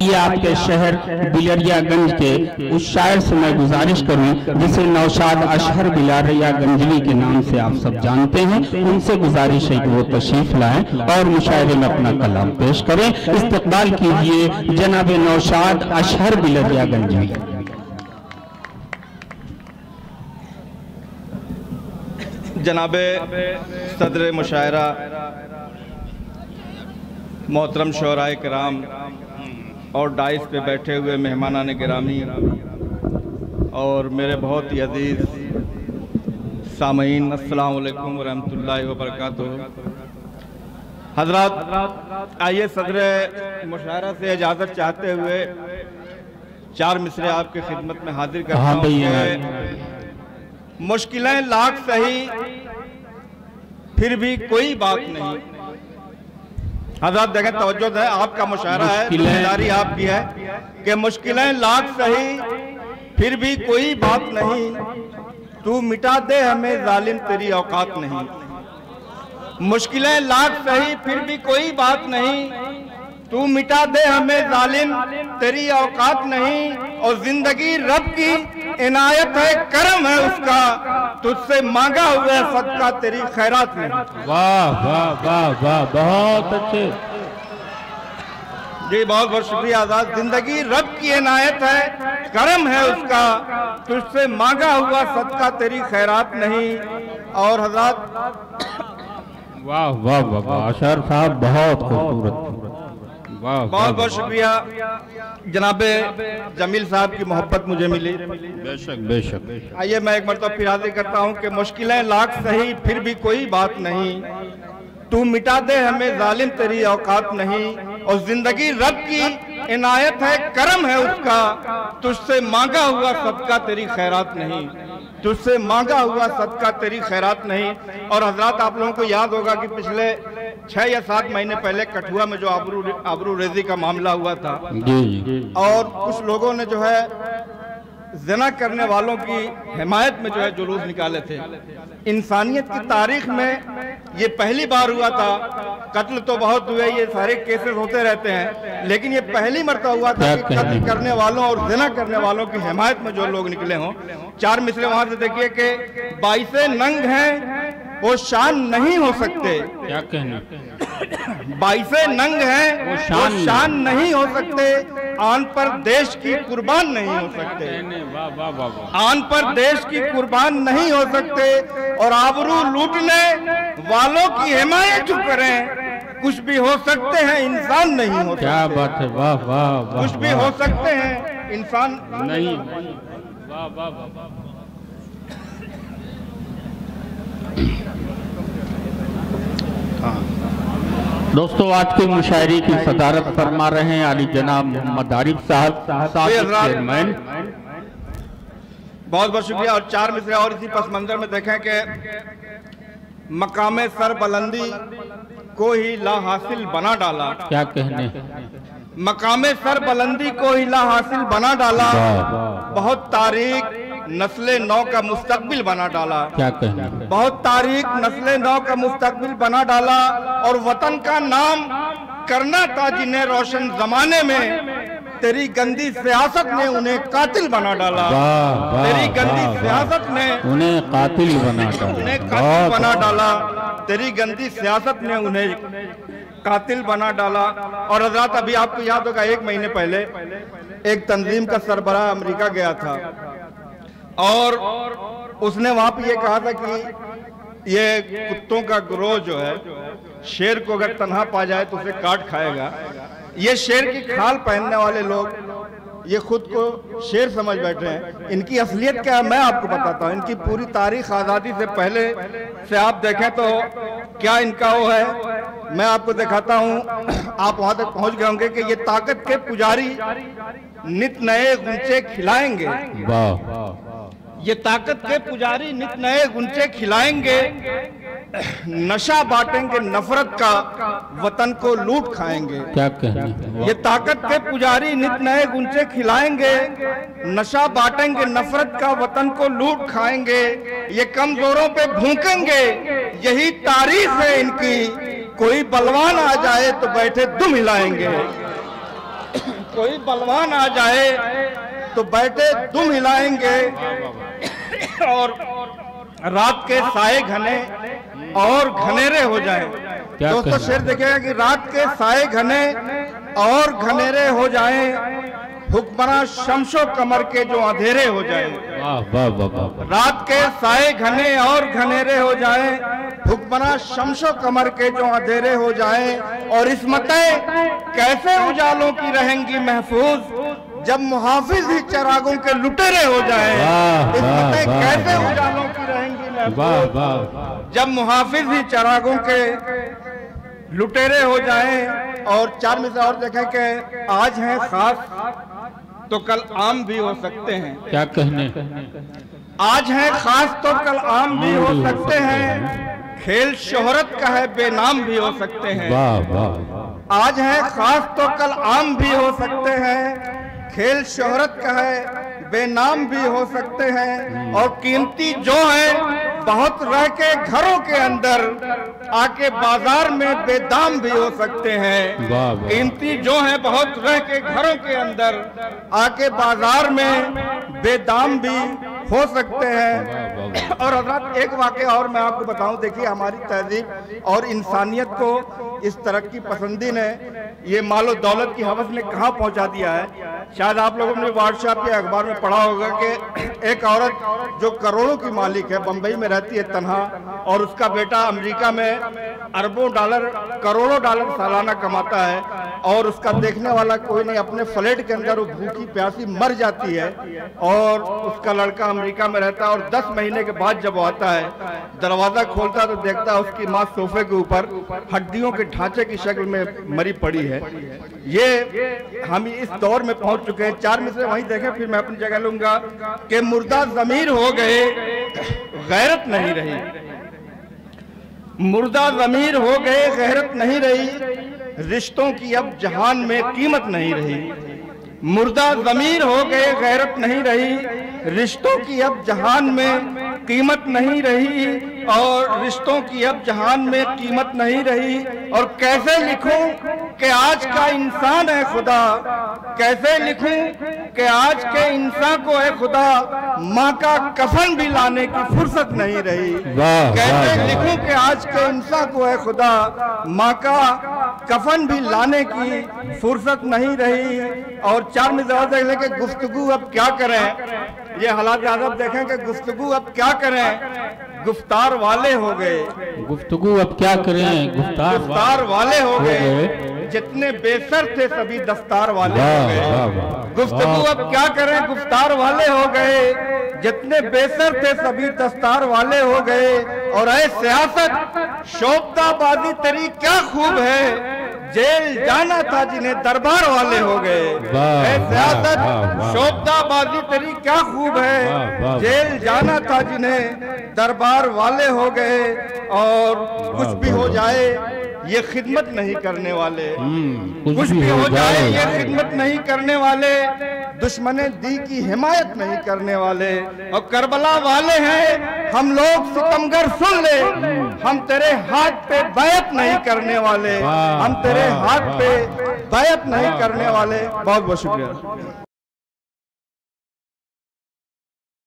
आइए आपके शहर बिलरियागंज के उस शायर से मैं गुजारिश करूं जिसे नौशाद अशहर बिलरियागंजवी के नाम से आप सब जानते हैं, उनसे गुजारिश है कि वो तशरीफ लाएं और मुशायरे में अपना कलाम पेश करें। इस्तकबाल कीजिए जनाब नौशाद अशहर बिलरियागंजवी। जनाबे सदर मुशायरा मोहतरम शोराए कराम और डाइस पे बैठे हुए मेहमानान गिरामी और मेरे बहुत ही अजीज़ सामीन, अस्सलाम वालेकुम वरहमतुल्लाहि वबरकातुहू। हजरात, आइए सदर मुशायरा से इजाज़त चाहते हुए चार मिसरे आपके खिदमत में हाजिर करता हूँ। मुश्किलें लाख सही फिर भी कोई बात नहीं। हज़रात देखें, तवज्जो है, आपका मुशायरा है, जिम्मेदारी आपकी है कि मुश्किलें लाख सही फिर भी कोई बात नहीं, तू मिटा दे हमें जालिम तेरी औकात नहीं। मुश्किलें लाख सही फिर भी कोई बात नहीं, तू मिटा दे हमें जालिम तेरी औकात नहीं। और जिंदगी रब की इनायत है, करम है उसका, तुझसे मांगा हुआ सदका तेरी खैरात में। वाह वाह वाह वाह, बहुत अच्छे जी, बहुत बहुत शुक्रिया आजाद। जिंदगी रब की इनायत है, करम है उसका, तुझसे मांगा हुआ सदका तेरी खैरात नहीं। और हजरत वाह वाह वाह, अशहर साहब बहुत खूबसूरत, बहुत बहुत शुक्रिया। जनाबे जमील साहब की मोहब्बत मुझे मिली, बेशक बेशक। आइए मैं एक मरतबा फिर हाजिर करता हूँ कि मुश्किलें लाख सही फिर भी कोई बात नहीं, तू मिटा दे हमें जालिम तेरी औकात नहीं। और जिंदगी रब की इनायत है, करम है उसका, तुझसे मांगा हुआ सदका तेरी खैरात नहीं, तुझसे मांगा हुआ सदका तेरी खैरात नहीं। और हजरात, आप लोगों को याद होगा कि पिछले 6 या 7 महीने पहले कठुआ में जो आबरू रेजी का मामला हुआ था, और कुछ लोगों ने जो है ज़िना करने वालों की हिमायत में जो है जुलूस निकाले थे। इंसानियत की तारीख में ये पहली बार हुआ था। कत्ल तो बहुत हुए, ये सारे केसेस होते रहते हैं, लेकिन ये पहली मरतबा हुआ था कि कत्ल करने वालों और ज़िना करने वालों की हिमायत में जो लोग निकले हों। चार मिसरे वहां से देखिए कि 22 नंग हैं वो शान नहीं हो सकते। क्या कहना, 22 नंग हैं वो शान नहीं हो सकते, आन पर देश की कुर्बान नहीं हो सकते, आन पर देश की कुर्बान नहीं हो सकते। और आबरू लूटने वालों की हिमायत जो करें, कुछ भी हो सकते हैं, इंसान नहीं हो सकते। क्या बात है, वाह वाह वाह, कुछ भी हो सकते हैं, इंसान नहीं। वाह वाह वाह। दोस्तों, आज की मुशायरे की सदारत फरमा रहे हैं आली जनाब मोहम्मद आरिफ साहब, चेयरमैन। बहुत बहुत शुक्रिया। और चार मिसरे और इसी पस मंजर में देखें कि मकामे सर बुलंदी को ही ला हासिल बना डाला। क्या कहने, मकामे सर बुलंदी को ही ला हासिल बना डाला, बहुत तारीख नस्ले नौ का मुस्तकबिल बना डाला। क्या कहना, बहुत तारीख नस्ले नौ का मुस्तकबिल बना डाला। और वतन का नाम करना था जिन्हें रोशन जमाने में, तेरी गंदी सियासत ने उन्हें कातिल बना डाला। तेरी गंदी सियासत ने उन्हें कातिल बना डाला, तेरी गंदी सियासत ने उन्हें कातिल बना डाला। और हजरात, अभी आपको याद होगा 1 महीने पहले एक तंजीम का सरबराह अमेरिका गया था और उसने वहां पे ये कहा था कि ये कुत्तों का गिरोह जो है, शेर को अगर तन्हा पा जाए तो उसे काट खाएगा। ये शेर की खाल पहनने वाले लोग ये खुद को शेर समझ बैठे हैं। इनकी असलियत क्या है मैं आपको बताता हूँ। इनकी पूरी तारीख आज़ादी से पहले से आप देखें तो क्या इनका वो है, मैं आपको दिखाता हूँ। आप वहां तक पहुंच गए होंगे कि ये ताकत के पुजारी नित नए गुंचे खिलाएंगे। ये ताकत के पुजारी नित नए गुंचे खिलाएंगे, नशा बांटेंगे नफरत का, वतन को लूट खाएंगे। क्या कहना, ये ताकत के पुजारी नित नए गुंचे खिलाएंगे, नशा बांटेंगे नफरत का, वतन को लूट खाएंगे। ये कमजोरों पे भूकेंगे, यही तारीख है इनकी। कोई बलवान आ जाए तो बैठे दुम हिलाएंगे। कोई बलवान आ जाए तो बैठे दुम हिलाएंगे और रात के साए घने और घनेरे हो जाएं। दोस्तों शेर देखिएगा कि रात के साए घने और घनेरे हो जाएं, हुक्मरान शमशो कमर के जो अंधेरे हो जाएं। रात के साए घने और घनेरे हो जाएं, हुक्मरान शमशो कमर के जो अंधेरे हो जाएं। और इस्मतें कैसे उजालों की रहेंगी महफूज जब मुहाफिज ही चरागों के लुटेरे हो जाएं। इस्मतें कैसे उजालों की रहेंगी महफूज जब मुहाफिज ही चरागों के लुटेरे हो जाएं। और चार में से और देखें कि आज है खास तो कल आम भी हो सकते हैं। क्या कहने, आज है खास तो कल आम भी हो सकते हैं, खेल शोहरत का है बेनाम भी हो सकते हैं। आज है खास तो कल आम भी हो सकते हैं, खेल शोहरत का है बेनाम भी हो सकते हैं। और कीमती जो है बहुत रह के घरों के अंदर आके बाजार में बेदाम भी हो सकते हैं। कीमती जो है बहुत रह के घरों के अंदर आके बाजार में बेदाम भी हो सकते हैं। और हज़रत एक वाक़या और मैं आपको बताऊं, देखिए हमारी तहजीब और इंसानियत को इस तरक्की पसंदी ने, ये मालो दौलत की हवस ने कहाँ पहुंचा दिया है। शायद आप लोगों ने व्हाट्सएप या अखबार में पढ़ा होगा कि एक औरत जो करोड़ों की मालिक है, बंबई में रहती है तन्हा, और उसका बेटा अमेरिका में अरबों डॉलर करोड़ों डॉलर सालाना कमाता है, और उसका देखने वाला कोई नहीं। अपने फ्लैट के अंदर वो भूखी प्यासी मर जाती है, और उसका लड़का अमेरिका में रहता है। और 10 महीने के बाद जब वो आता है, दरवाजा खोलता है तो देखता है उसकी माँ सोफे के ऊपर हड्डियों के ढांचे की शक्ल में मरी पड़ी है। ये हम इस दौर में पहुंच चुके हैं। चार में से वहीं देखें, फिर मैं अपनी जगह लूंगा कि मुर्दा ज़मीर हो गए, गैरत नहीं रही। मुर्दा ज़मीर हो गए, गैरत नहीं रही, रिश्तों की अब जहान में कीमत नहीं रही। मुर्दा ज़मीर हो गए, गैरत नहीं रही, रिश्तों की अब जहान में कीमत नहीं रही। और रिश्तों की अब जहान में कीमत नहीं रही। और कैसे लिखूं कि आज का इंसान है खुदा, कैसे लिखूं कि आज के इंसान को है खुदा, माँ का कफन भी लाने की फुर्सत नहीं रही। कैसे लिखूं कि आज के इंसान को है खुदा, माँ का कफन भी लाने की फुर्सत नहीं रही। और चार में ज़्यादा देख लें कि गुफ्तगू अब क्या करें। ये हालात आज़ब देखें कि गुफ्तगू अब क्या करें, गुफ्तार वाले हो गए। गुफ्तगू अब क्या करें, गुफ्तार वाले हो गए। जितने बेसर थे सभी दस्तार वाले हो गए। गुफ्तगू अब क्या करें, गुफ्तार वाले हो गए। जितने बेसर थे सभी दस्तार वाले हो गए। और ऐ सियासत शोभताबाजी तेरी क्या खूब है, जेल जाना था जिन्हें दरबार वाले हो गए। ऐ सियासत शोभताबाजी तेरी क्या खूब है, जेल जाना था जिन्हें दरबार वाले हो गए। और कुछ भी हो जाए ये खिदमत नहीं करने वाले, कुछ भी हो जाए ये खिदमत नहीं करने वाले, दुश्मने दी की हिमायत नहीं करने वाले। और करबला वाले हैं हम लोग, सितमगर सुन ले, हम तेरे हाथ पे बैत नहीं करने वाले, हम तेरे हाथ पे बैत नहीं करने वाले। बहुत बहुत शुक्रिया।